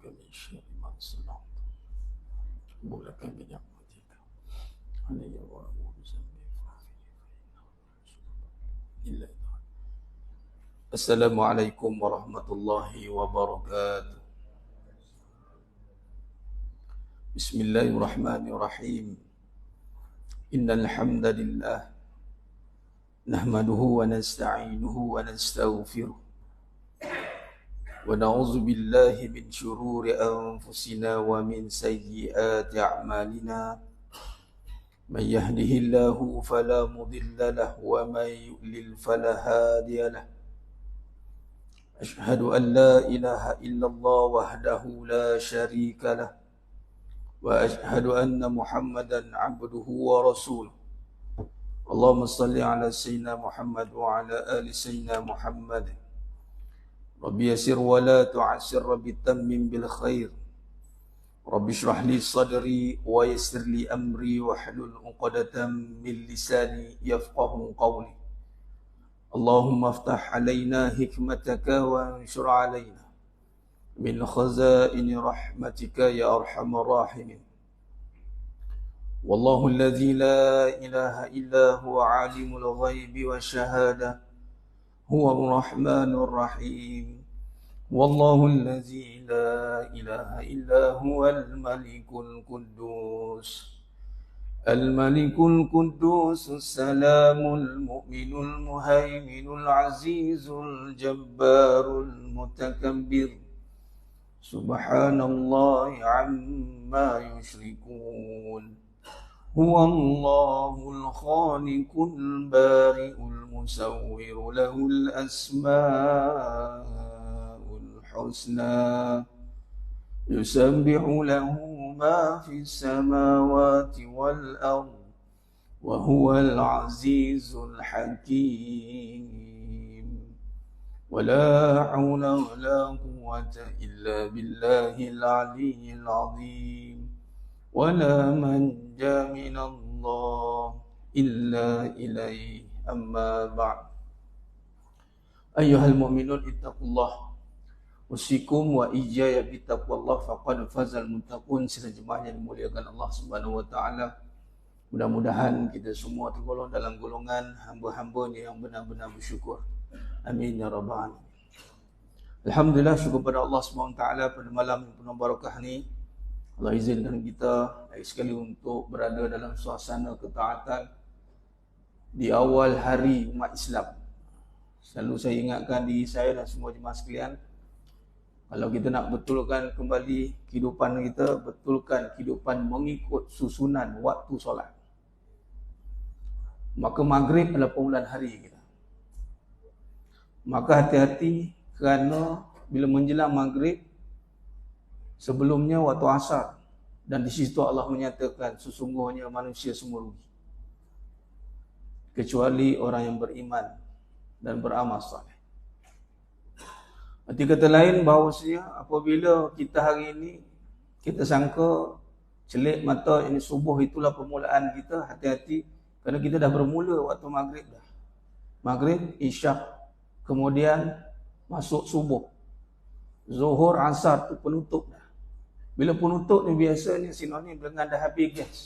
من شر ما صنعت بولك بنعمتك علي وأعوذ بذنبي إلا أنت. السلام عليكم ورحمة الله وبركاته. بسم الله الرحمن الرحيم. إن الحمد لله نحمده ونستعينه ونستغفره ونعوذ بالله من شرور أنفسنا ومن سيئات أعمالنا. من يهده الله فلا مضل له ومن يضلل فلا هادي له. أشهد أن لا إله إلا الله وحده لا شريك له وأشهد أن محمدا عبده ورسوله. اللهم صل على سيدنا محمد وعلى آل سيدنا محمد. ربي يسر ولا تعسر، ربي تمم بالخير. ربي اشرح لي صدري ويسر لي أمري واحلل عقدة من لساني يفقه قولي. اللهم افتح علينا حكمتك وانشر علينا من خزائن رحمتك يا أرحم الراحمين. والله الذي لا إله إلا هو عالم الغيب والشهادة هو الرحمن الرحيم. والله الذي لا إله إلا هو الملك القدوس الملك القدوس السلام المؤمن المهيمن العزيز الجبار المتكبر. سبحان الله عما يشركون. هو الله الخالق البارئ المصور له الأسماء الحسنى يسبح له ما في السماوات والأرض وهو العزيز الحكيم. ولا حول ولا قوة إلا بالله العلي العظيم. ولا منجا من الله إلا إليه. أما بعد. أيها المؤمنون اتقوا الله usikum wa iyaya bittaqwallah faqad fazal muttaqun. Sidang jemaah yang dimuliakan Allah Subhanahu wa taala, mudah-mudahan kita semua tergolong dalam golongan hamba-hambanya yang benar-benar bersyukur. Amin ya rabbal alamin. Alhamdulillah, syukur pada Allah Subhanahu wa taala pada malam yang penuh barakah ni Allah izinkan kita lagi sekali untuk berada dalam suasana ketaatan di awal hari umat Islam. Selalu saya ingatkan diri saya dan semua jemaah sekalian, kalau kita nak betulkan kembali kehidupan kita, betulkan kehidupan mengikut susunan waktu solat, maka maghrib adalah permulaan hari kita. Maka hati-hati, kerana bila menjelang maghrib, sebelumnya waktu asar, dan di situ Allah menyatakan sesungguhnya manusia semua rugi kecuali orang yang beriman dan beramal saleh. Arti kata lain, bahawasanya apabila kita hari ini kita sangka celik mata ini subuh itulah permulaan kita, hati-hati, kerana kita dah bermula waktu maghrib dah. Maghrib, isyak, kemudian masuk subuh, zuhur, asar tu penutup dah. Bila penutup ni biasanya sinonim dengan dah habis gas.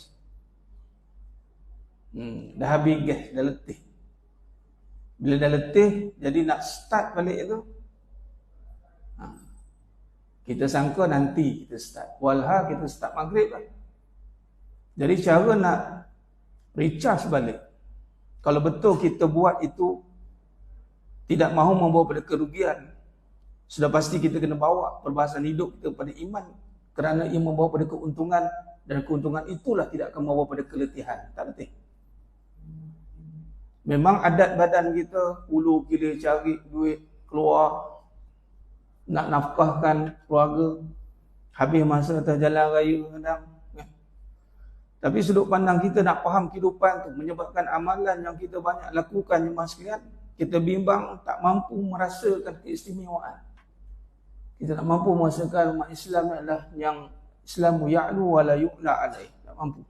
Dah habis gas, dah letih. Bila dah letih, jadi nak start balik tu, kita sangka nanti kita start. Walha kita start maghrib lah. Jadi cara nak recharge balik, kalau betul kita buat itu tidak mahu membawa pada kerugian, sudah pasti kita kena bawa perbahasan hidup kita pada iman, kerana ia membawa pada keuntungan, dan keuntungan itulah tidak akan membawa pada keletihan. Tak letih. Memang adat badan kita ulu kira cari duit keluar, nak nafkahkan keluarga, habis masa atas jalan raya kadang. Tapi sudut pandang kita nak faham kehidupan tu, menyebabkan amalan yang kita banyak lakukan jemaah sekalian, kita bimbang tak mampu merasakan keistimewaan. Kita tak mampu merasakan umat Islam adalah yang Islamu ya'lu wa la yu'la alaih. Tak mampu.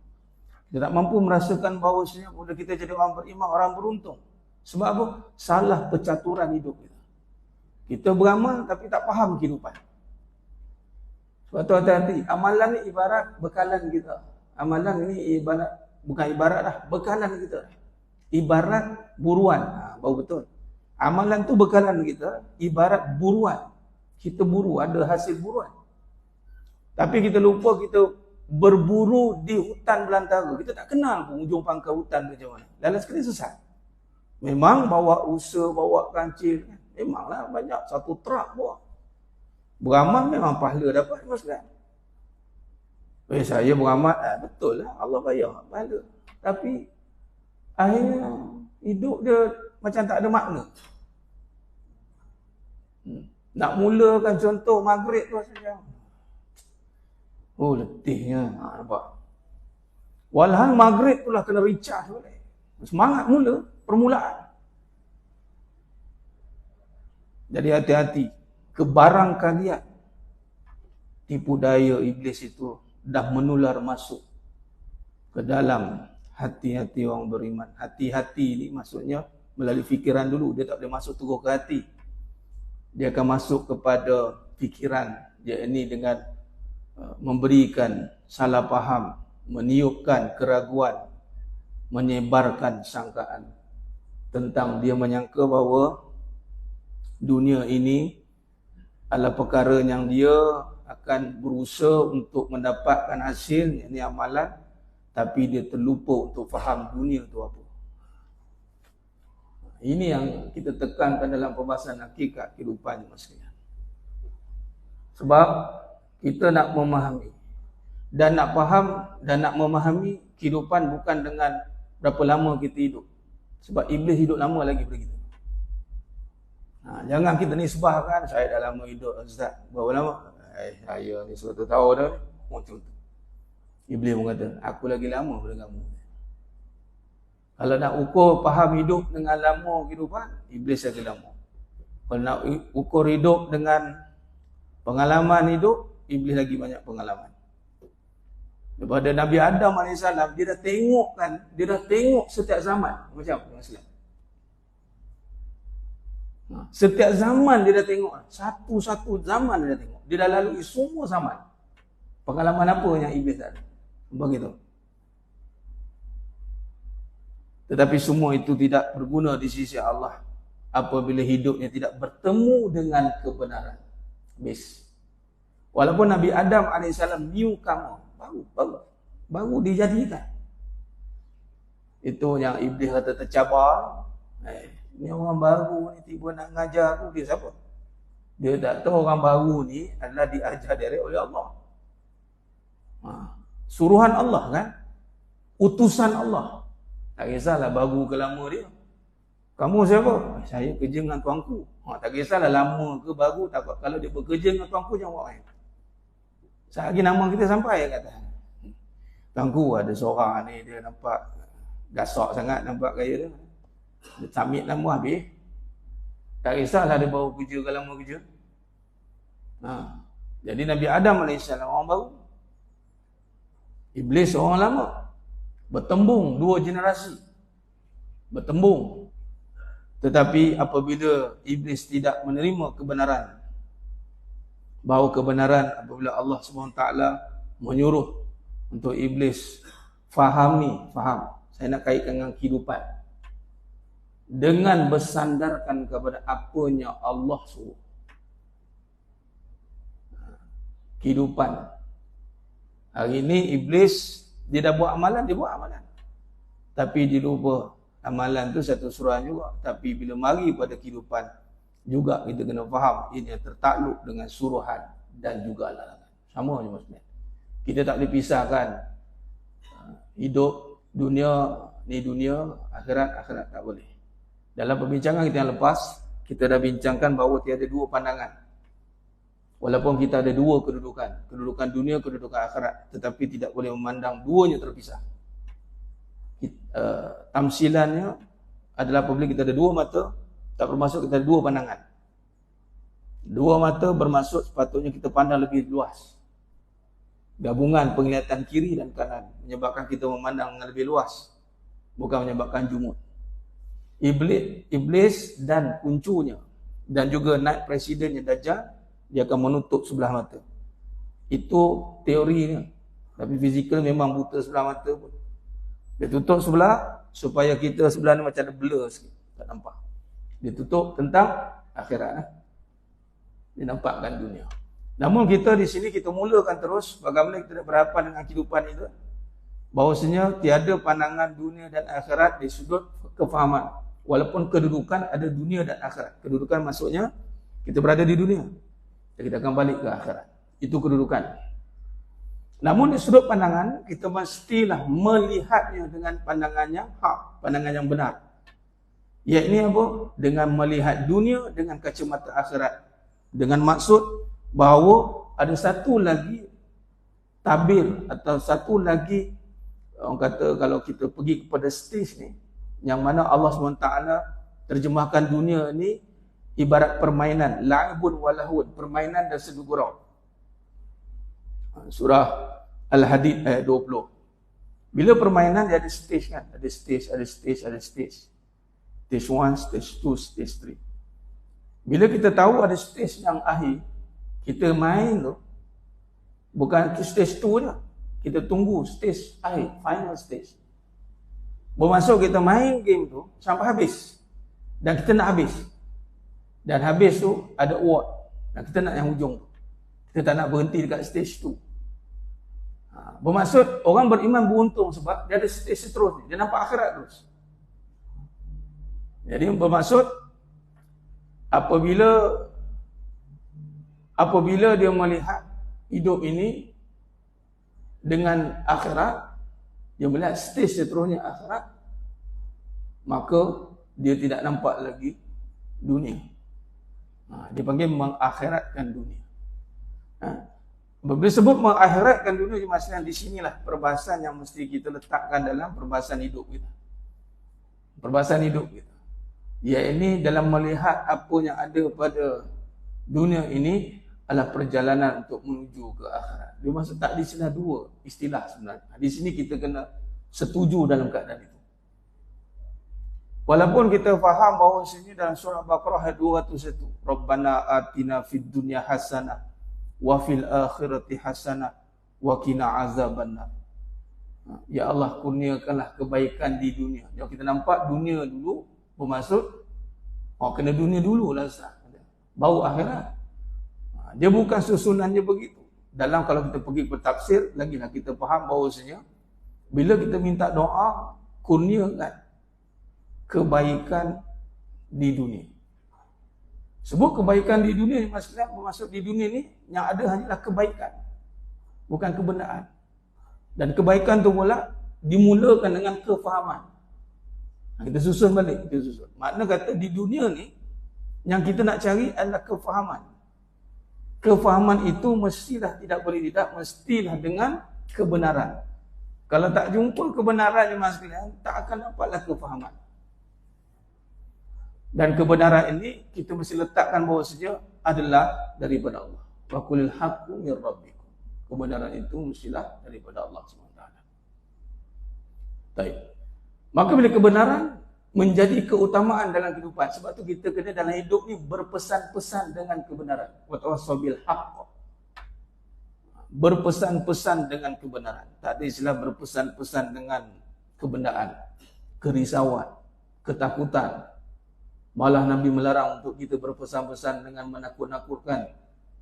Kita tak mampu merasakan bahawasanya bila kita jadi orang beriman, orang beruntung. Sebab apa? Salah percaturan hidup kita. Kita beramal tapi tak faham kehidupan. Sebab tu hati-hati. Amalan ni ibarat bekalan kita. Amalan ni ibarat, bukan ibarat dah, bekalan kita. Ibarat buruan. Baru betul. Amalan tu bekalan kita, ibarat buruan. Kita buru, ada hasil buruan. Tapi kita lupa kita berburu di hutan belantara. Kita tak kenal pun ujung pangkal hutan macam mana. Dalam sekali sesat. Memang bawa rusa, bawa kancil. Memanglah banyak, satu truk bawa. Beramal memang pahala dapat, maksudnya. Saya beramal, betul lah, Allah bayar pahala. Tapi akhirnya hidup dia macam tak ada makna. Nak mulakan contoh maghrib tu saja. Oh, letihnya. Nampak. Walhal maghrib tu lah kena recharge balik. Semangat mula, permulaan. Jadi hati-hati. Kebarangkalian tipu daya iblis itu dah menular masuk ke dalam hati-hati orang beriman. Hati-hati ni maksudnya melalui fikiran dulu. Dia tak boleh masuk terus ke hati. Dia akan masuk kepada fikiran. Dia ini dengan memberikan salah faham, meniupkan keraguan, menyebarkan sangkaan tentang dia menyangka bahawa dunia ini adalah perkara yang dia akan berusaha untuk mendapatkan hasil, yakni amalan, tapi dia terlupa untuk faham dunia itu apa. Ini yang kita tekankan dalam pembahasan hakikat kehidupan manusia. Sebab kita nak memahami dan nak faham dan nak memahami kehidupan bukan dengan berapa lama kita hidup. Sebab iblis hidup lama lagi daripada kita. Jangan kita nisbah kan, saya dah lama hidup Ustaz. Berapa lama? Saya ni 100 tahun dah. Macam tu. Iblis pun kata, aku lagi lama daripada kamu. Kalau nak ukur faham hidup dengan lama kehidupan, iblis lagi lama. Kalau nak ukur hidup dengan pengalaman hidup, iblis lagi banyak pengalaman. Daripada Nabi Adam AS, dia dah tengok kan, dia dah tengok setiap zaman. Macam Islam. Setiap zaman dia dah tengok. Satu-satu zaman dia dah tengok. Dia dah lalui semua zaman. Pengalaman apa yang iblis tak ada. Begitu. Tetapi semua itu tidak berguna di sisi Allah apabila hidupnya tidak bertemu dengan kebenaran. Habis. Walaupun Nabi Adam AS newcomer, baru dijadikan. Itu yang iblis kata tercabar. Ni orang baru ni tiba nak ngajar aku, dia siapa? Dia tak tahu orang baru ni adalah diajar direct oleh Allah. Suruhan Allah kan? Utusan Allah. Tak kisahlah baru ke lama dia. Kamu siapa? Saya kerja dengan tuanku. Tak kisahlah lama ke baru, tak apa. Kalau dia bekerja dengan tuanku jangan buat main. Sekali nama kita sampai kata. Tuanku ada seorang ni dia nampak gasak sangat, nampak gaya dia. Dia submit nama habis. Tak kisahlah dia baru kerja ke lama kerja. Jadi Nabi Adam AS orang baru. Iblis orang lama. Bertembung 2 generasi. Bertembung. Tetapi apabila iblis tidak menerima kebenaran, bahawa kebenaran apabila Allah SWT menyuruh untuk iblis faham. Saya nak kaitkan dengan kehidupan. Dengan bersandarkan kepada apanya Allah suruh. Kehidupan. Hari ini iblis, dia dah buat amalan, tapi dia lupa amalan tu satu surah juga. Tapi bila mari pada kehidupan, juga kita kena faham ini yang tertakluk dengan suruhan dan juga larangan. Sama je maksudnya. Kita tak boleh pisahkan hidup dunia ni dunia, akhirat tak boleh. Dalam perbincangan kita yang lepas, kita dah bincangkan bahawa tiada 2 pandangan. Walaupun kita ada 2 kedudukan, kedudukan dunia, kedudukan akhirat, tetapi tidak boleh memandang duanya terpisah. Tamsilannya adalah apabila kita ada 2 mata, tak bermaksud kita ada 2 pandangan. 2 mata bermaksud sepatutnya kita pandang lebih luas. Gabungan penglihatan kiri dan kanan menyebabkan kita memandang dengan lebih luas, bukan menyebabkan jumud. Iblis dan kuncunya dan juga naik presidennya Dajjal, dia akan menutup sebelah mata. Itu teorinya. Tapi fizikal memang buta sebelah mata pun. Dia tutup sebelah supaya kita sebelah ni macam ada blur sikit, tak nampak. Dia tutup tentang akhirat. Dia nampakkan dunia. Namun kita di sini kita mulakan terus bagaimana kita nak berhadapan dengan kehidupan itu. Bahawasanya tiada pandangan dunia dan akhirat di sudut kefahaman. Walaupun kedudukan ada dunia dan akhirat. Kedudukan maksudnya kita berada di dunia. Kita akan balik ke akhirat. Itu kedudukan. Namun di sudut pandangan, kita mestilah melihatnya dengan pandangan yang hak, pandangan yang benar. Iaitu apa? Dengan melihat dunia dengan kacamata akhirat. Dengan maksud bahawa ada satu lagi tabir atau satu lagi, orang kata kalau kita pergi kepada stage ni, yang mana Allah SWT terjemahkan dunia ni ibarat permainan, la'ibun walahun, permainan dan sedugurau. Surah Al-Hadid ayat 20. Bila permainan dia ada stage kan? Ada stage, ada stage, ada stage. Stage 1, stage 2, stage 3. Bila kita tahu ada stage yang akhir, kita main tu bukan stage 2 je. Kita tunggu stage akhir, final stage. Bermaksud kita main game tu sampai habis. Dan kita nak habis. Dan habis tu ada award. Dan kita nak yang hujung tu. Kita tak nak berhenti dekat stage 2. Bermaksud orang beriman beruntung sebab dia ada stage seterusnya. Dia nampak akhirat terus. Jadi bermaksud apabila dia melihat hidup ini dengan akhirat, dia melihat stage seterusnya akhirat, maka dia tidak nampak lagi dunia. Dia panggil mengakhiratkan dunia. Bila sebut mengakhiratkan dunia, maksudnya di sinilah perbahasan yang mesti kita letakkan dalam perbahasan hidup kita. Perbahasan hidup kita. Iaitu dalam melihat apa yang ada pada dunia ini adalah perjalanan untuk menuju ke akhirat. Dia maksud tak di sini dua istilah sebenarnya. Di sini kita kena setuju dalam keadaan itu. Walaupun kita faham bahawa sini dalam surah Baqarah ayat 201, Rabbana atina fid dunya hasanah wa fil akhirati hasanah wa qina azabannar. Ya Allah, kurniakanlah kebaikan di dunia. Jadi kita nampak dunia dulu bermaksud kena dunia dulu lah sah. Baru akhirat. Dia bukan susunannya begitu. Dalam kalau kita pergi ke tafsir, lagilah kita faham bahawasanya bila kita minta doa, kurniakan kebaikan di dunia. Sebut kebaikan di dunia, maksudnya bermaksud di dunia ni yang ada hanyalah kebaikan, bukan kebenaran. Dan kebaikan tu pula dimulakan dengan kefahaman. Kita susun balik, kita susun. Makna kata di dunia ni yang kita nak cari adalah kefahaman. Kefahaman itu mestilah tidak boleh tidak, mestilah dengan kebenaran. Kalau tak jumpa kebenaran ni maksudnya, tak akan dapatlah kefahaman. Dan kebenaran ini kita mesti letakkan bahawasanya adalah daripada Allah. Wa qulil haqqu mir rabbikum. Kebenaran itu mestilah daripada Allah SWT. Baik. Maka bila kebenaran menjadi keutamaan dalam kehidupan, sebab tu kita kena dalam hidup ni berpesan-pesan dengan kebenaran. Wa tawassaw bil haqq. Berpesan-pesan dengan kebenaran. Tak ada istilah berpesan-pesan dengan kebendaan, kerisauan, ketakutan. Malah Nabi melarang untuk kita berpesan-pesan dengan menakut-nakutkan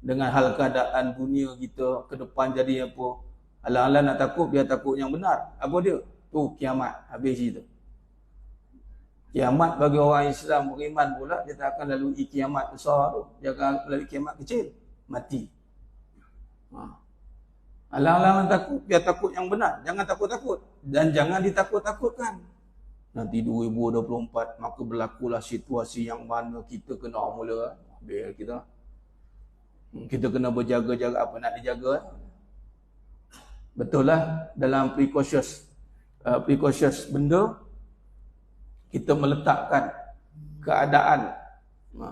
dengan hal keadaan dunia kita ke depan jadi apa. Alang-alang nak takut, biar takut yang benar. Apa dia? Tu kiamat, habis itu. Kiamat bagi orang Islam beriman pula, dia tak akan lalui kiamat besar tu. Dia akan lalui kiamat kecil, mati. Alang-alang takut, biar takut yang benar. Jangan takut-takut. Dan jangan ditakut-takutkan. Nanti 2024 maka berlakulah situasi yang mana kita kena mula biar kita kena berjaga-jaga. Apa nak dijaga? Betul lah, dalam precautious benda kita meletakkan keadaan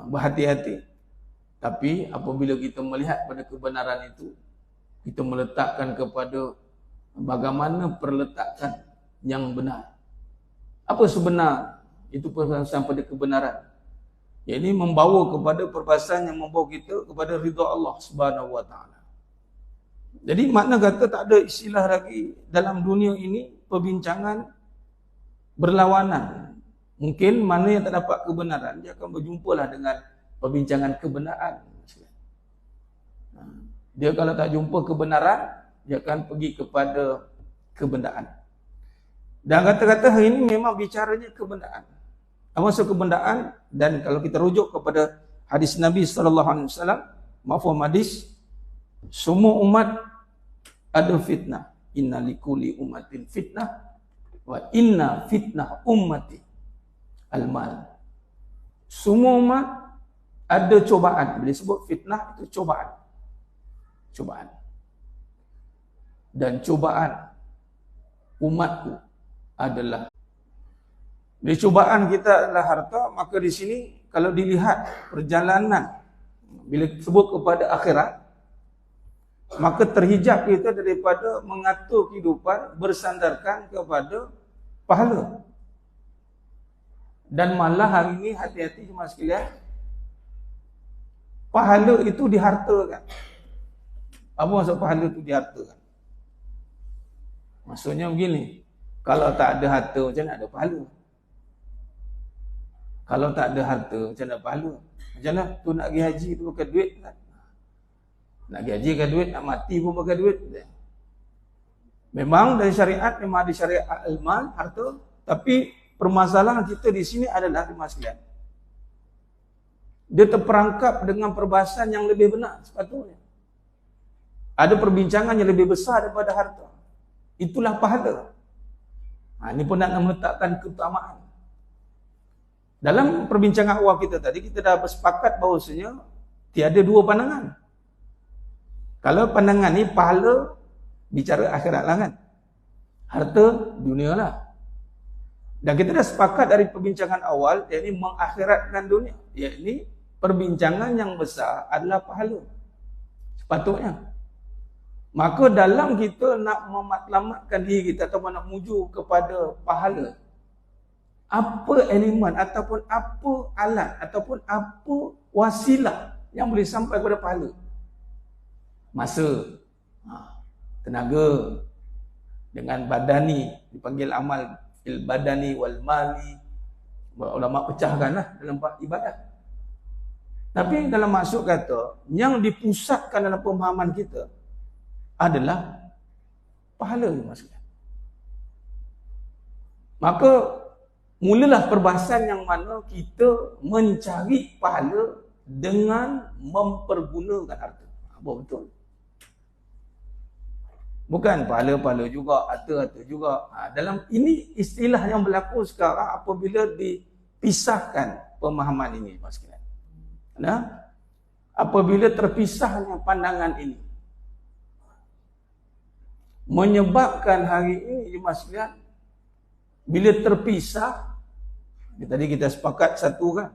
berhati-hati. Tapi apabila kita melihat pada kebenaran itu, kita meletakkan kepada bagaimana perletakan yang benar. Apa sebenar? Itu perbahasan pada kebenaran. Ini membawa kepada perbahasan yang membawa kita kepada ridha Allah Subhanahu Wa Taala. Jadi makna kata tak ada istilah lagi dalam dunia ini perbincangan berlawanan. Mungkin mana yang tak dapat kebenaran, dia akan berjumpalah dengan perbincangan kebenaran. Dia kalau tak jumpa kebenaran, dia akan pergi kepada kebenaran. Dan kata-kata hari ini memang bicaranya kebenaran. Apa maksud kebenaran? Dan kalau kita rujuk kepada hadis Nabi SAW, mafhum hadis, semua umat ada fitnah. Inna likulli ummatin fitnah wa inna fitnah ummati al-mal. Semua umat ada cobaan. Bila sebut fitnah itu cobaan. Cobaan. Dan cobaan umatku adalah, bila cobaan kita adalah harta, maka di sini kalau dilihat perjalanan bila sebut kepada akhirat, maka terhijab kita daripada mengatur kehidupan bersandarkan kepada pahala. Dan malah hari ini hati-hati jemaah sekalian, pahala itu dihartakan. Apa maksud pahala itu dihartakan? Maksudnya begini, kalau tak ada harta macam mana ada pahala? Kalau tak ada harta macam mana pahala? Macam mana tu nak pergi haji tu pakai duit kan? Nak pergi haji pakai duit, nak mati pun pakai duit. Memang dari syariat, memang ada syariat al-mal, harta. Tapi permasalahan kita di sini adalah jemaah sekalian, dia terperangkap dengan perbahasan yang lebih benar sepatutnya. Ada perbincangan yang lebih besar daripada harta. Itulah pahala. Ini pun nak meletakkan keutamaan. Dalam perbincangan awal kita tadi, kita dah bersepakat bahawasanya tiada dua pandangan. Kalau pandangan ni pahala, bicara akhirat lah kan. Harta, dunia lah. Dan kita dah sepakat dari perbincangan awal, iaitu mengakhiratkan dunia. Iaitu perbincangan yang besar adalah pahala. Sepatutnya. Maka dalam kita nak mematlamatkan diri kita atau nak menuju kepada pahala, apa elemen ataupun apa alat ataupun apa wasilah yang boleh sampai kepada pahala? Masa, tenaga, dengan badani, dipanggil amal fil badani wal mali. Ulama pecahkanlah dalam ibadat. Tapi dalam maksud kata, yang dipusatkan dalam pemahaman kita adalah pahala, maksudnya. Maka mulalah perbahasan yang mana kita mencari pahala dengan mempergunakan harta. Apa betul? Bukan pahala-pahala juga, harta-harta juga. Dalam ini istilah yang berlaku sekarang apabila dipisahkan pemahaman ini, maksudnya. Apabila terpisahnya pandangan ini, menyebabkan hari ini jemaah sekalian, bila terpisah, tadi kita sepakat satu kan,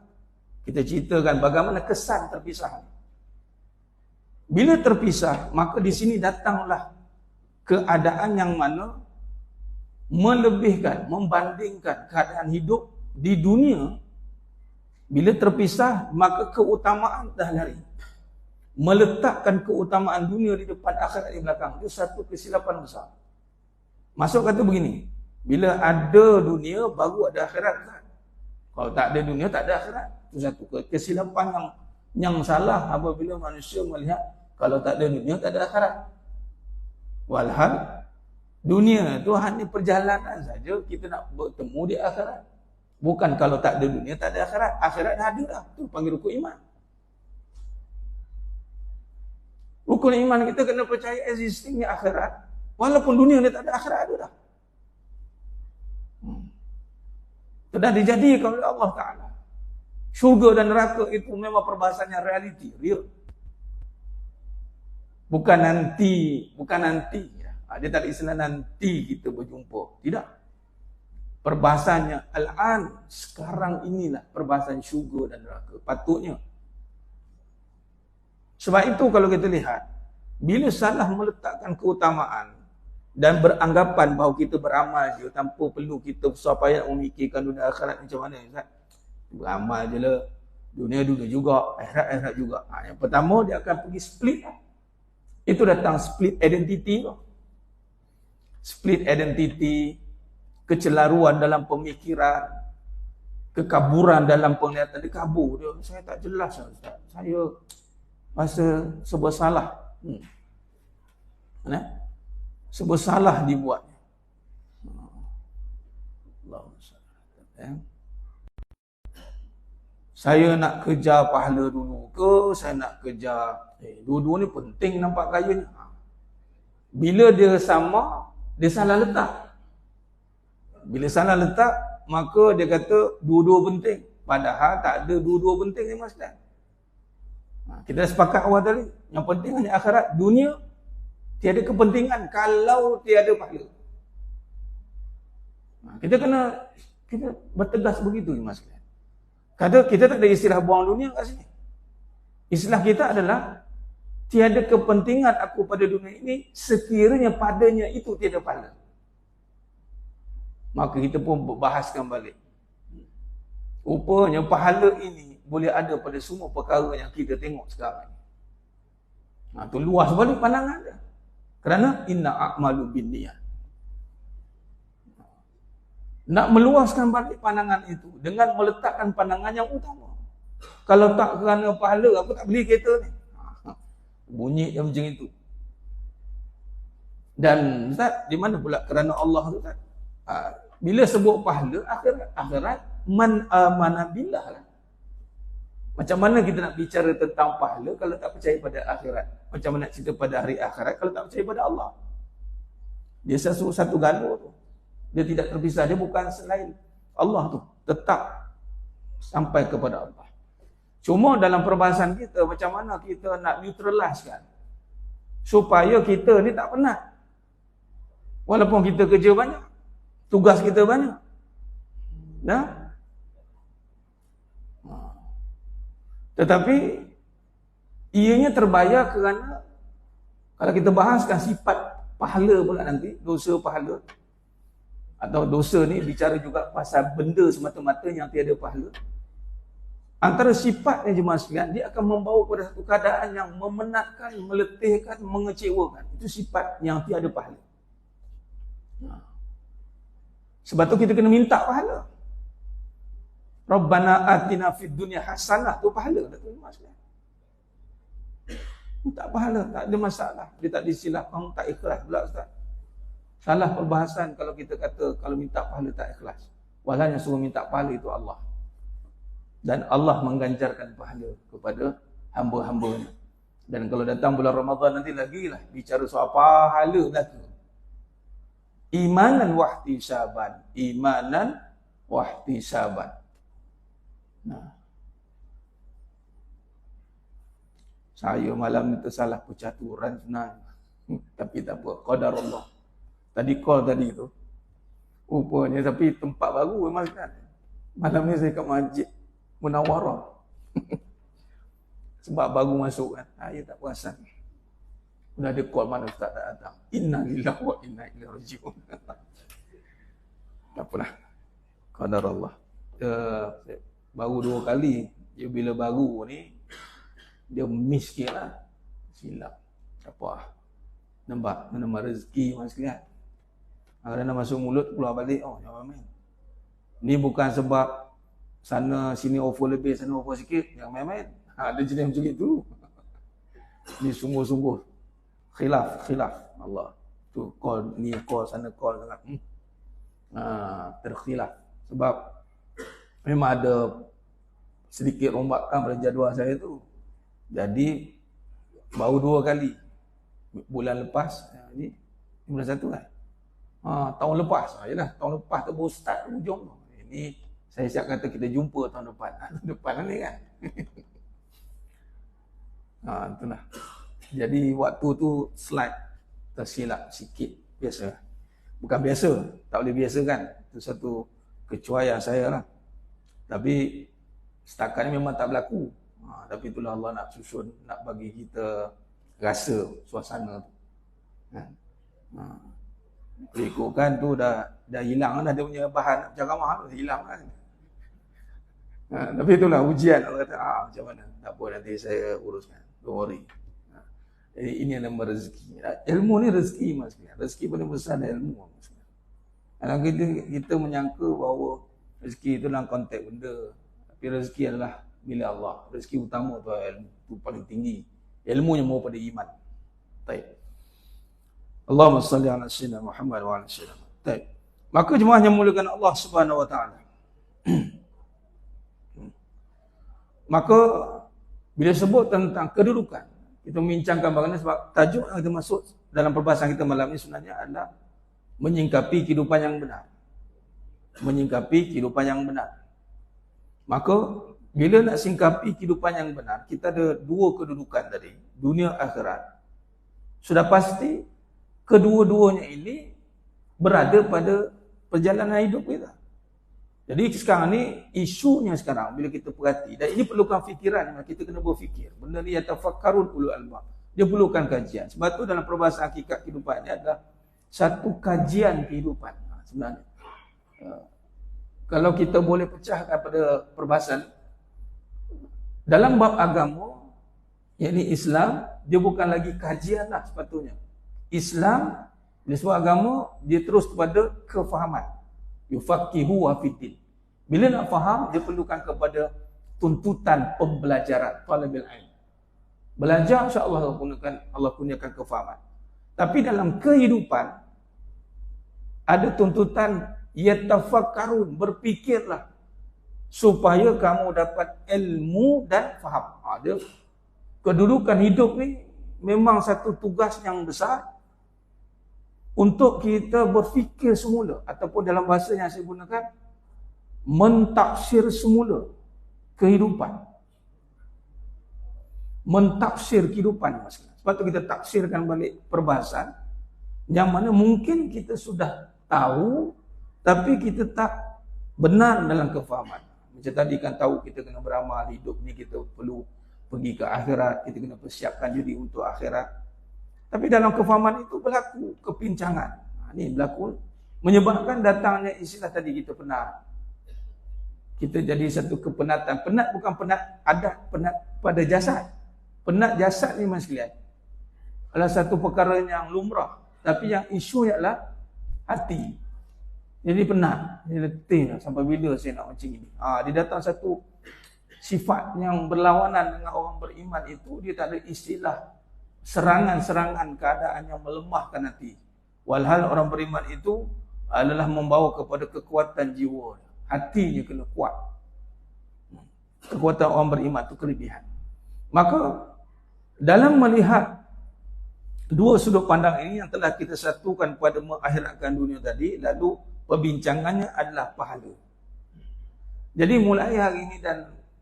kita ceritakan bagaimana kesan terpisah. Bila terpisah, maka di sini datanglah keadaan yang mana melebihkan, membandingkan keadaan hidup di dunia. Bila terpisah, maka keutamaan dah lari. Meletakkan keutamaan dunia di depan akhirat di belakang, itu satu kesilapan besar. Masuk kata begini, bila ada dunia baru ada akhirat kan? Kalau tak ada dunia tak ada akhirat. Itu satu kesilapan yang salah apabila manusia melihat kalau tak ada dunia tak ada akhirat. Walhal dunia itu hanya perjalanan saja, kita nak bertemu di akhirat. Bukan kalau tak ada dunia tak ada akhirat. Akhirat dah ada dah. Itu panggil rukun iman. Rukun iman kita kena percaya existingnya akhirat. Walaupun dunia ni tak ada, akhirat ada dah. Sudah dijadikan oleh Allah Ta'ala. Syurga dan neraka itu memang perbahasannya realiti, real. Bukan nanti. Dia tak ada istilah nanti kita berjumpa. Tidak. Perbahasannya al-an, sekarang inilah perbahasan syurga dan neraka. Patutnya. Sebab itu kalau kita lihat, bila salah meletakkan keutamaan dan beranggapan bahawa kita beramal je tanpa perlu kita besar payah memikirkan dunia akhirat macam mana, Ustaz? Beramal je lah. Dunia juga, akhirat juga. Yang pertama dia akan pergi split. Itu datang split identity tu. Split identity, kecelaruan dalam pemikiran, kekaburan dalam penglihatan. Dia kabur dia. Saya tak jelas Ustaz. Saya rasa serba salah. Serba salah dibuatnya. Saya nak kejar pahala dulu ke saya nak kejar dua-dua ni penting nampak gayanya. Bila dia sama, dia salah letak. Bila salah letak, maka dia kata dua-dua penting. Padahal tak ada dua-dua penting ni Mas Dan. Kita dah sepakat awal tadi, yang penting hanya akhirat. Dunia tiada kepentingan kalau tiada pahala. Kita bertegas begitu Mas Dan. Kadang kita tak ada istilah buang dunia kat sini. Istilah kita adalah tiada kepentingan aku pada dunia ini sekiranya padanya itu tiada pahala. Maka kita pun bahaskan balik. Rupanya pahala ini boleh ada pada semua perkara yang kita tengok sekarang. Tu luas balik pandangan dia. Kerana inna a'malu binniyat. Nak meluaskan balik pandangan itu dengan meletakkan pandangan yang utama. Kalau tak kerana pahala, aku tak beli kereta ni. Bunyi yang macam itu. Dan Ustaz, di mana pula kerana Allah tu Ustaz? Bila sebut pahala, akhirat man amana billah lah. Macam mana kita nak bicara tentang pahala kalau tak percaya pada akhirat? Macam mana nak cerita pada hari akhirat kalau tak percaya pada Allah? Dia satu galur tu. Dia tidak terpisah, dia bukan selain Allah tu, tetap sampai kepada Allah. Cuma dalam perbahasan kita, macam mana kita nak neutralize kan, supaya kita ni tak penat. Walaupun kita kerja banyak, tugas kita banyak. Tetapi ianya terbayar kerana kalau kita bahaskan sifat pahala pula nanti, dosa pahala, atau dosa ni bicara juga pasal benda semata-mata yang tiada pahala. Antara sifatnya jemaah sekalian, dia akan membawa kepada satu keadaan yang memenatkan, meletihkan, mengecewakan. Itu sifat yang tiada pahala. Sebab tu kita kena minta pahala. Rabbana atina fid dunya hasanah, tu pahala. Tak pahala, tak ada masalah. Dia tak disilapkan, tak ikhlas pula Ustaz. Salah perbahasan kalau kita kata kalau minta pahala tak ikhlas. Walhal yang suruh minta pahala itu Allah. Dan Allah mengganjarkan pahala kepada hamba-hambanya. Dan kalau datang bulan Ramadan nanti lagilah bicara soal pahala lagi. Imanan wahtisaban, imanan wahtisaban. Saya malam ni tersalah percaturan senang. Tapi tak apa, qadar Allah. Tadi call tadi tu. Rupanya tapi tempat baru memang kan. Malam ni saya kat masjid Munawarah. Sebab baru masuk kan. Saya tak perasan. Sudah ada call mana Ustaz tak datang. Inna lillahi wa inna ilaihi raji'un. Tak apalah. Qadar Allah. Baru 2 kali. Dia bila baru ni dia miss sikit lah. Silap. Tak apa. Nampak nama rezeki mas sekalian. Kerana masuk mulut keluar balik, oh jangan main. Ni bukan sebab sana sini offer lebih, sana offer sikit, jangan main-main. Ada jenis macam itu. Ni sungguh-sungguh khilaf Allah. Tu call ni call sana call sangat. Terkhilaf. Sebab memang ada sedikit rombakan pada jadual saya tu. Jadi baru 2 kali. Bulan lepas ni bulan 1 kan. Tahun lepas. Yalah, tahun lepas tu baru start hujung tu. Ini saya siap kata kita jumpa tahun depan. Tahun depan ni kan. Itulah. Jadi waktu tu slide tersilap sikit. Biasa. Bukan biasa. Tak boleh biasa kan. Itu satu kecuaian saya lah. Tapi setakat ni memang tak berlaku. Tapi itulah Allah nak susun. Nak bagi kita rasa suasana tu. Ikutkan tu dah hilang dah dia punya bahan ceramah tu hilang kan. Tapi itulah ujian. Allah kata macam mana, tak apa nanti saya uruskan, don't worry. Jadi ini yang nama rezeki. Ilmu ni rezeki mas. Rezeki paling besar adalah ilmu mas. Kalau kita menyangka bahawa rezeki itu dalam konteks benda, tapi rezeki adalah milik Allah. Rezeki utama tu ilmu, itu paling tinggi. Ilmu yang mau pada iman. Baik. Allahumma salli ala sayyidina Muhammad wa ala sayyidina. Baik. Maka jemaah yang muliakan Allah Subhanahu wa taala. Maka bila sebut tentang kedudukan, kita membincangkan bagaimana sebab tajuk yang kita masuk dalam perbahasan kita malam ini sebenarnya adalah menyingkapi kehidupan yang benar. Menyingkapi kehidupan yang benar. Maka bila nak singkapi kehidupan yang benar, kita ada dua kedudukan tadi, dunia akhirat. Sudah pasti kedua-duanya ini berada pada perjalanan hidup kita. Jadi sekarang ni isunya sekarang bila kita perhati, dan ini perlukan fikiran, kita kena berfikir. Benda ni yatafakkarun ulul albab. Dia perlukan kajian. Sebab tu dalam perbahasan hakikat kehidupan ini adalah satu kajian kehidupan sebenarnya. Kalau kita boleh pecahkan pada perbahasan dalam bab agama, yakni Islam, dia bukan lagi kajian lah sepatutnya. Islam, dia sebut agama, dia terus kepada kefahaman. Yufaqihu wa fiddin. Bila nak faham, dia perlukan kepada tuntutan pembelajaran, talabil ilm. Belajar insya-Allah Allah kurniakan kefahaman. Tapi dalam kehidupan ada tuntutan yatafakkarun, berfikirlah supaya kamu dapat ilmu dan faham. Dia kedudukan hidup ni memang satu tugas yang besar untuk kita berfikir semula, ataupun dalam bahasa yang saya gunakan, mentafsir semula kehidupan. Mentafsir kehidupan. Sebab tu kita tafsirkan balik perbahasan yang mana mungkin kita sudah tahu tapi kita tak benar dalam kefahaman. Macam tadi kan tahu kita kena beramal, hidup ni kita perlu pergi ke akhirat, kita kena persiapkan diri untuk akhirat. Tapi dalam kefahaman itu berlaku kepincangan. Ini berlaku menyebabkan datangnya istilah tadi kita penat. Kita jadi satu kepenatan. Penat bukan penat adat, penat pada jasad. Penat jasad ni mas sekalian adalah satu perkara yang lumrah. Tapi yang isunya adalah hati. Jadi penat. Dia letih lah. Sampai bila saya nak macam ini. Dia datang satu sifat yang berlawanan dengan orang beriman itu. Dia tak ada istilah serangan-serangan keadaan yang melemahkan hati. Walhal orang beriman itu adalah membawa kepada kekuatan jiwa. Hatinya kena kuat. Kekuatan orang beriman itu kelebihan. Maka dalam melihat dua sudut pandang ini yang telah kita satukan pada mengakhiratkan dunia tadi, lalu perbincangannya adalah pahala. Jadi mulai hari ini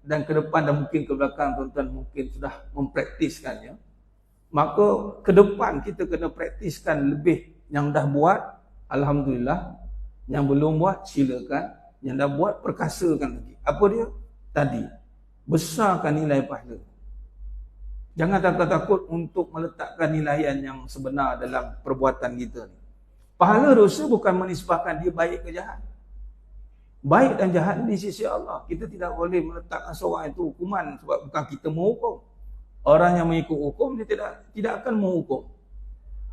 dan ke depan dan mungkin ke belakang tuan-tuan mungkin sudah mempraktiskannya. Maka ke depan kita kena praktiskan lebih. Yang dah buat, alhamdulillah. Yang belum buat, silakan. Yang dah buat, perkasakan lagi. Apa dia? Tadi, besarkan nilai pahala. Jangan takut-takut untuk meletakkan nilaian yang sebenar dalam perbuatan kita ni. Pahala dosa bukan menisbahkan dia baik ke jahat. Baik dan jahat di sisi Allah. Kita tidak boleh meletakkan seorang itu hukuman sebab bukan kita menghukum. Orang yang mengikut hukum dia tidak akan menghukum.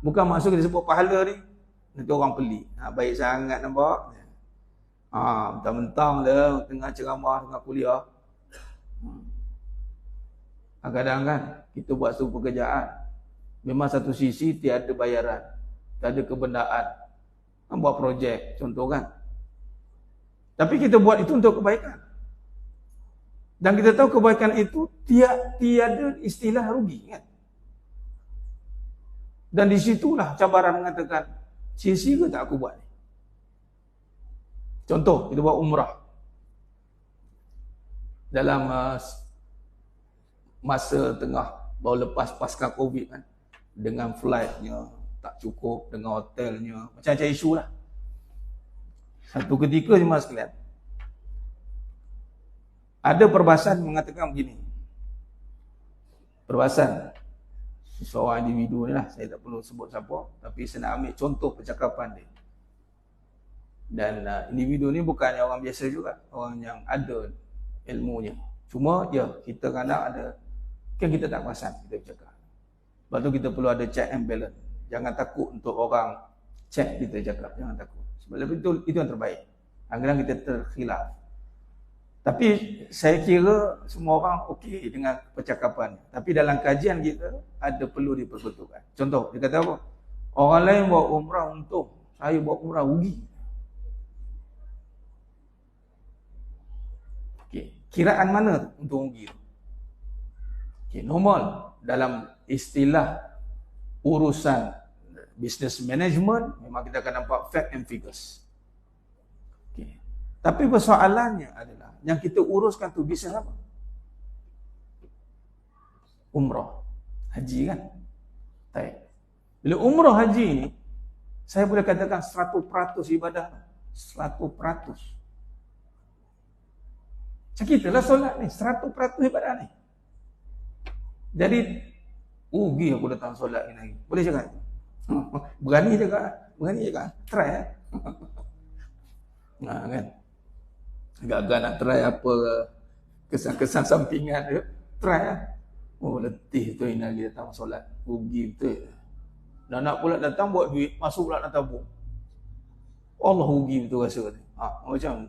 Bukan maksud kita sebut pahala ni nanti orang pelik. Baik sangat nampak. Mentang-mentang dah tengah ceramah, tengah kuliah. Kadang-kadang kan kita buat satu pekerjaan. Memang satu sisi tiada bayaran, tiada kebendaan. Buat projek contoh kan. Tapi kita buat itu untuk kebaikan. Dan kita tahu kebaikan itu tiada istilah rugi kan. Dan disitulah cabaran mengatakan, sia-sia ke tak aku buat ni? Contoh, kita buat umrah. Dalam masa tengah baru lepas pasca Covid kan. Dengan flightnya tak cukup, dengan hotelnya, macam-macam isu lah. Satu ketika jemaah sekalian, ada perbahasan mengatakan begini. Perbahasan seorang individu ni lah, saya tak perlu sebut siapa, tapi saya nak ambil contoh percakapan dia. Dan individu ni bukannya orang biasa juga, orang yang ada ilmunya. Cuma kita kadang ada, kan kita tak perasan kita bercakap. Sebab tu kita perlu ada check and balance. Jangan takut untuk orang check kita cakap, jangan takut. Sebab itu yang terbaik. Kadang-kadang kita terkhilaf. Tapi saya kira semua orang okey dengan percakapan. Tapi dalam kajian kita ada perlu diperbetulkan. Contoh, dia kata apa? Orang lain buat umrah untung, saya buat umrah rugi. Okey, kiraan mana untung rugi? Okey, normal dalam istilah urusan business management memang kita akan nampak fact and figures. Okey. Tapi persoalannya adalah yang kita uruskan tu bisnes apa? Umrah, haji kan? Baik. Bila umrah haji ni, saya boleh katakan 100% ibadah. 100%. Macam kita lah solat ni, 100% ibadah ni. Jadi, rugi aku datang solat ni lagi. Boleh cakap? Berani cakap. Try kan? Nah, kan? Agak-agak nak try apa kesan-kesan sampingan dia. Try lah. Oh, letih tu ini lagi datang solat. Rugi betul. Dan nak pula datang buat duit, masuk pula nak tabung. Allah rugi betul rasa ni. Macam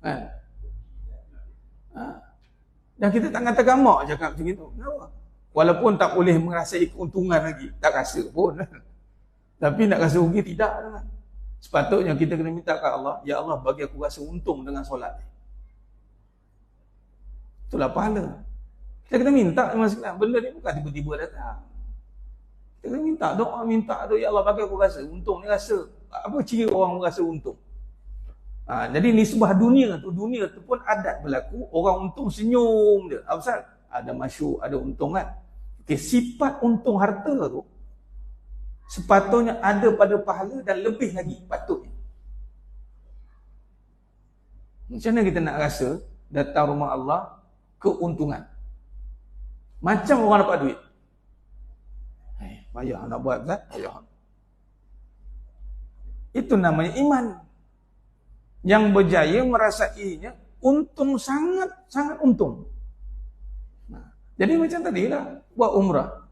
kan? Dan kita tak katakan mak cakap macam itu. Kenapa? Walaupun tak boleh merasai keuntungan lagi. Tak rasa pun. Tapi nak rasa rugi tidak. Sepatutnya kita kena minta kat Allah, ya Allah bagi aku rasa untung dengan solat. Itulah pahala. Kita kena minta benda ni bukan tiba-tiba datang. Kita kena minta doa, ya Allah bagi aku rasa untung ni rasa. Apa ciri orang merasa untung? Jadi nisbah dunia tu pun adat berlaku, orang untung senyum dia. Apa pasal? Ada masyhur, ada untung kan. Okay, sifat untung harta tu sepatutnya ada pada pahala dan lebih lagi patutnya. Macam mana kita nak rasa datang rumah Allah keuntungan? Macam orang dapat duit. Payah nak buat kan? Payah. Itu namanya iman. Yang berjaya merasainya untung, sangat untung. Jadi macam tadi lah, buat umrah.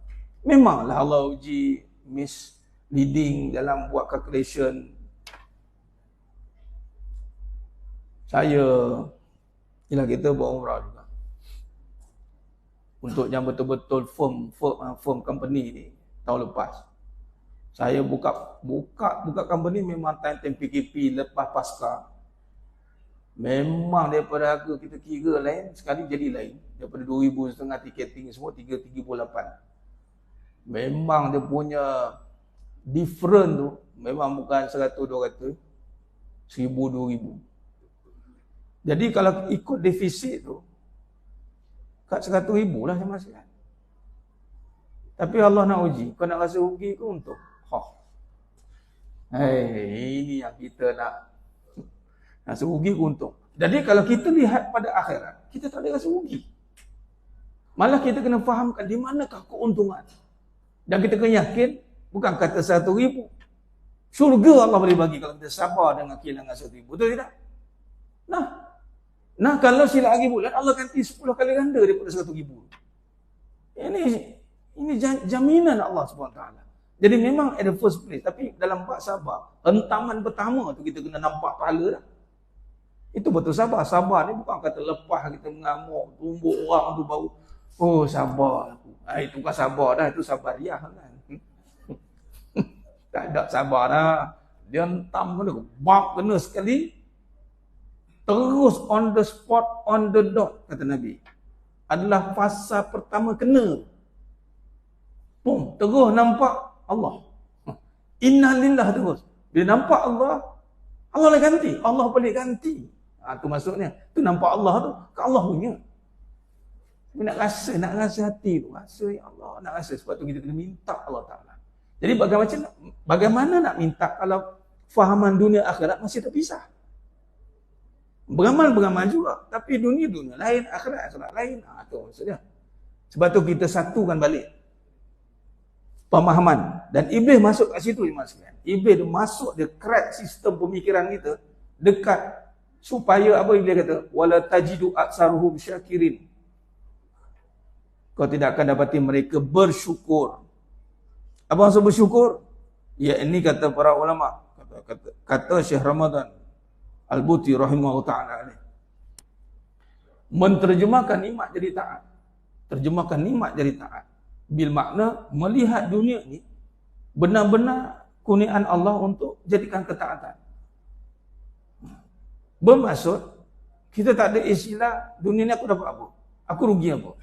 Memanglah Allah uji misleading dalam buat calculation. Kita buat umrah juga. Untuk yang betul-betul firm company ni, tahun lepas. Saya buka company memang time PKP lepas pasca. Memang daripada harga kita kira lain, sekali jadi lain. Daripada 2,500 tiketing semua, 338. Memang dia punya different tu, memang bukan 100-200, 1,000-2,000. Jadi kalau ikut defisit tu, kat 100,000 lah sama sekali. Tapi Allah nak uji, kau nak rasa rugi ke untung? Ini yang kita nak rasa rugi ke untung. Jadi kalau kita lihat pada akhirat, kita tak ada rasa rugi. Malah kita kena fahamkan di manakah keuntungan. Dan kita kena yakin, bukan kata 100,000. Syurga Allah boleh bagi kalau kita sabar dengan kehilangan 100,000. Betul tidak? Nah kalau silap hari bulan, Allah ganti 10 kali ganda daripada 100,000. Ini jaminan Allah SWT. Jadi memang at the first place. Tapi dalam bab sabar, hentaman pertama tu kita kena nampak pahala dah. Itu betul sabar. Sabar ni bukan kata lepas kita mengamuk, tumbuk orang tu baru, oh sabar aku. Itu bukan sabar dah, itu sabar riah kan. Tak ada sabar dah. Dia hentam kena sekali. Terus on the spot, on the dot, kata Nabi. Adalah fasa pertama kena. Terus nampak Allah. Innalillah terus. Bila nampak Allah, Allah boleh ganti. Allah boleh ganti. Itu maksudnya. Itu nampak Allah tu, ke Allah punya. Tapi nak rasa hati tu. Rasa ya Allah, nak rasa. Sebab tu kita kena minta Allah Ta'ala. Jadi bagaimana nak minta kalau fahaman dunia akhirat masih terpisah? Beramal juga. Tapi dunia lain, akhirat lain. Itu maksudnya. Sebab tu kita satukan balik pemahaman. Dan Iblis masuk kat situ. Iblis dia masuk, dia crack sistem pemikiran kita. Dekat. Supaya apa Iblis kata? Wala tajidu aksaruhum syakirin. kau tidak akan dapati mereka bersyukur. Apa maksud bersyukur? Ya, ini kata para ulama, kata Syekh Ramadan Al-Buti rahimahullah ta'ala, menterjemahkan nikmat jadi taat. Terjemahkan nikmat jadi taat bil makna melihat dunia ni benar-benar kurniaan Allah untuk jadikan ketaatan. Bermaksud kita tak ada istilah dunia ni aku dapat apa, aku rugi apa.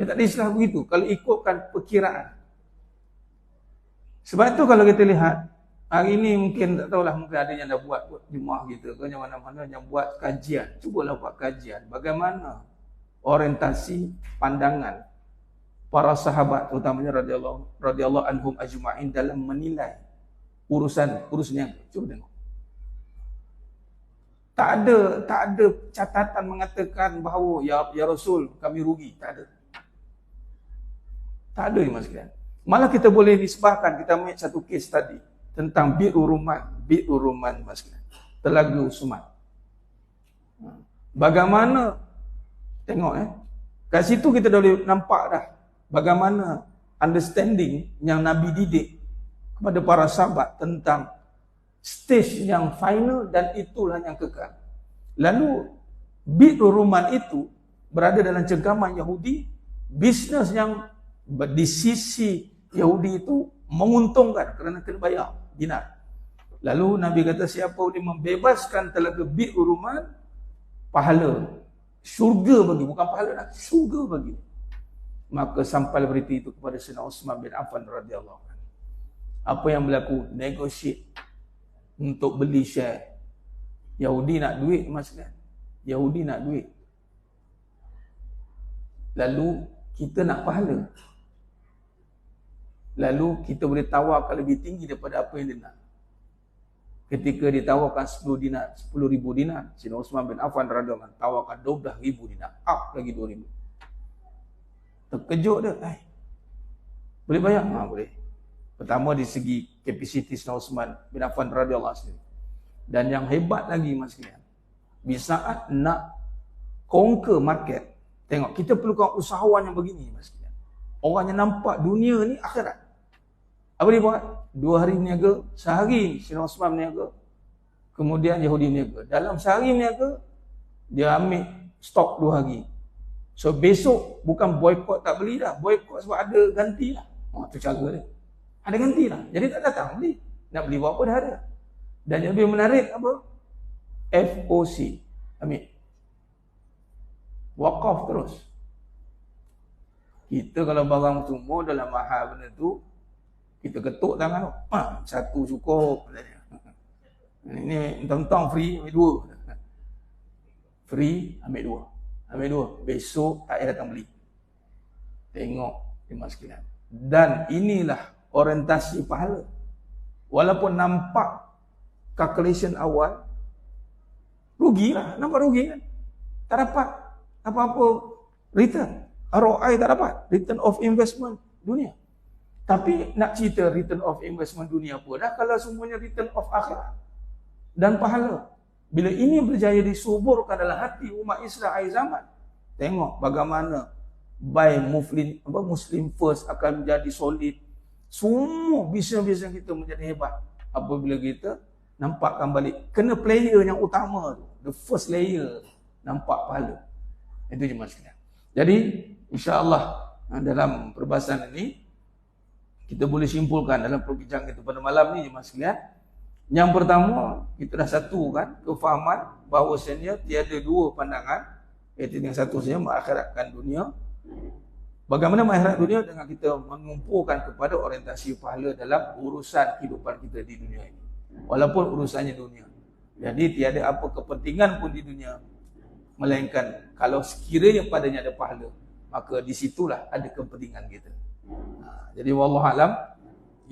Dia tak ada istilah begitu kalau ikutkan perkiraan. Sebab itu kalau kita lihat hari ini mungkin tak tahulah, mungkin ada yang dah buat jemaah gitu ke, yang mana-mana yang buat kajian. Cubalah buat kajian bagaimana orientasi pandangan para sahabat terutamanya radhiyallahu anhum ajma'in dalam menilai urusan niaga. Cuba tengok. Tak ada catatan mengatakan bahawa ya Rasul kami rugi, tak ada. Tak ada ni mas sekalian. Malah kita boleh nisbahkan, kita ambil satu kes tadi tentang Bi'ur Ruman mas sekalian, Telaga Usman. Bagaimana tengok kat situ kita dah boleh nampak dah bagaimana understanding yang Nabi didik kepada para sahabat tentang stage yang final dan itulah yang kekal. Lalu Bi'ur Ruman itu berada dalam cengkaman Yahudi, bisnes yang di sisi Yahudi itu menguntungkan kerana kena bayar dinar. Lalu Nabi kata siapa boleh membebaskan telaga Bi'ur Ruman, pahala syurga bagi, bukan pahala nak, syurga bagi. Maka sampai berita itu kepada Sayyidina Uthman bin Affan radhiyallahu anhu. Apa yang berlaku? Negotiate untuk beli share. Yahudi nak duit mas kan? Yahudi nak duit. Lalu kita nak pahala. Lalu kita boleh tawarkan lebih tinggi daripada apa yang dia nak. Ketika ditawarkan 10 ribu dinar, Sayyidina Uthman bin Affan radhiyallahu anhu tawarkan 12,000 dinar, up lagi 2,000. Terkejut dia, boleh bayar? Boleh. Pertama di segi kapasiti Sayyidina Uthman bin Affan radhiyallahu anhu. Dan yang hebat lagi mas sekalian, di saat nak conquer market, tengok kita perlukan usahawan yang begini mas sekalian. Orang yang nampak dunia ni akhirat. Apa dia buat? 2 hari niaga, sehari Sayyidina Uthman niaga, kemudian Yahudi niaga. Dalam sehari niaga, dia ambil stok 2 hari. So besok bukan boykot tak beli dah, boykot sebab ada ganti lah. Tu cara dia. Ada ganti lah. Jadi tak datang beli. Nak beli berapa dah ada. Dan yang lebih menarik apa? FOC. Ambil. Wakaf terus. Kita kalau barang semua dalam mahal benda tu, kita ketuk tangan. Satu cukup. Ini tentang free, ambil 2. Free, ambil 2. Ambil 2. Besok tak payah datang beli. Tengok mas sekalian. Dan inilah orientasi pahala. Walaupun nampak calculation awal rugilah, nampak rugi kan? Tak dapat apa-apa return. ROI tak dapat, return of investment dunia. Tapi nak cerita return of investment dunia apa dah kalau semuanya return of akhirat dan pahala. Bila ini berjaya disuburkan dalam hati umat Islam akhir zaman, tengok bagaimana by Muslim first akan menjadi solid. Semua bisnes-bisnes kita menjadi hebat apabila kita nampakkan balik. Kena player yang utama tu, the first layer, nampak pahala. Itu je mas sekalian. Jadi insya-Allah dalam perbahasan ini kita boleh simpulkan dalam perbincangan kita pada malam ni je mas sekalian. Yang pertama, kita dah satukan kefahaman bahawasanya tiada dua pandangan, iaitu yang satu saja mengakhiratkan dunia. Bagaimana mengakhirat dunia dengan kita mengumpulkan kepada orientasi pahala dalam urusan kehidupan kita di dunia ini. Walaupun urusannya dunia. Jadi tiada apa kepentingan pun di dunia melainkan kalau sekiranya padanya ada pahala, maka disitulah ada kepentingan kita. Jadi wallahu alam,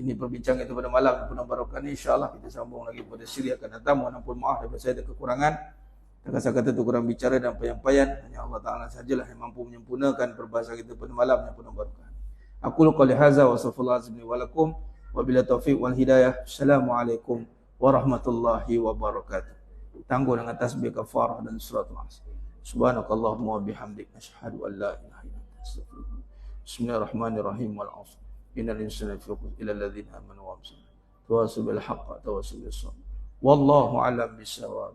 ini perbincangan itu pada malam yang penuh barakah ni. InsyaAllah kita sambung lagi pada siri akan datang. Mohon ampun maaf daripada saya ada kekurangan. Kata-kata itu kurang bicara dan payan-payan. Hanya Allah Ta'ala sajalah yang mampu menyempurnakan perbahasan kita pada malam yang penuh barakah. Aku qali hadza wa sallallahu wa lakum wa bila taufiq wal hidayah. Assalamualaikum warahmatullahi wabarakatuh. Tangguh dengan tasbih kafarah dan suratul asr. Subhanakallahumma wa bihamdik asyhadu an la ilaha illa anta Bismillahirrahmanirrahim. Wal 'ashr. Innal insana lafi khusr illa alladhina amanu wa 'amilus salihati. Tawasaw bil haqq wa tawasaw bis sabr. Wallahu a'lam bissawab.